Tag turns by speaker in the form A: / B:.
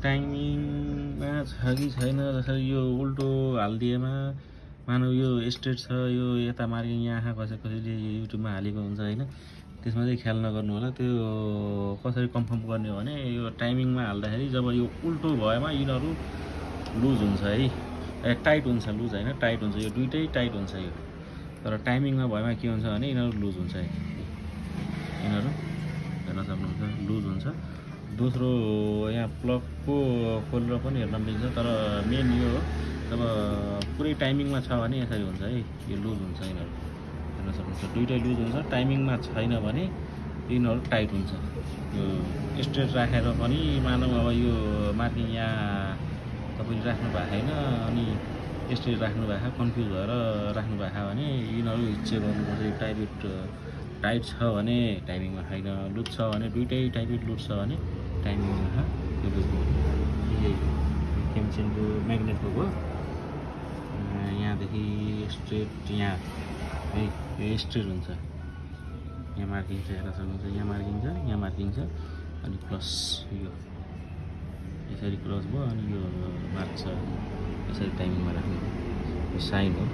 A: टाइमिङमा छ कि छैन जसरी यो उल्टो हालिदिएमा मानव यो स्ट्रेट छ यो यता मार्किङ यहाँ कसैले युट्युबमा हालेको हुन्छ हैन त्यसमा चाहिँ ख्याल नगर्नु होला त्यो कसरी कन्फर्म गर्ने हो भने यो टाइमिङमा हाल्दाखेरि जब यो उल्टो भएमा यिनीहरू लुज हुन्छ है टाइट हुन्छ लुज हैन टाइट हुन्छ यो दुईटै टाइट हुन्छ यो तर टाइमिङमा भएमा के हुन्छ भने यिनीहरू लुज हुन्छ है यिनीहरू हेर्न सक्नुहुन्छ लुज हुन्छ दोस्रो यहाँ प्लगको खोलेर पनि हेर्न मिल्छ तर मेन यो हो जब पुरै टाइमिङमा छ भने यसरी हुन्छ है यो लुज हुन्छ यिनीहरू हेर्न सक्नुहुन्छ दुईटै लुज हुन्छ टाइमिङमा छैन भने यिनीहरू टाइट हुन्छ यो स्ट्रेट राखेर पनि मानव अब यो मार्किङ यहाँ तपाईले राख्नु भएको छैन अनि स्ट्रेट राख्नु भएको कन्फ्युज भएर राख्नु भएको भने यिनीहरू चेक गर्नुपर्छ टाइट छ भने टाइमिङमा छैन लुज छ भने दुईटै टाइट लुज छ भने टाइमिङमा यो केमिकलको म्याग्नेटको हो यहाँदेखि स्ट्रेट यहाँ है यो स्ट्रेट हुन्छ यहाँ मार्किङ छ हेर्न सक्नुहुन्छ यहाँ मार्किङ छ अनि प्लस यो यसरी क्रस भयो अनि यो मार्क छ यसरी टाइमिङमा राख्नु यो साइन हो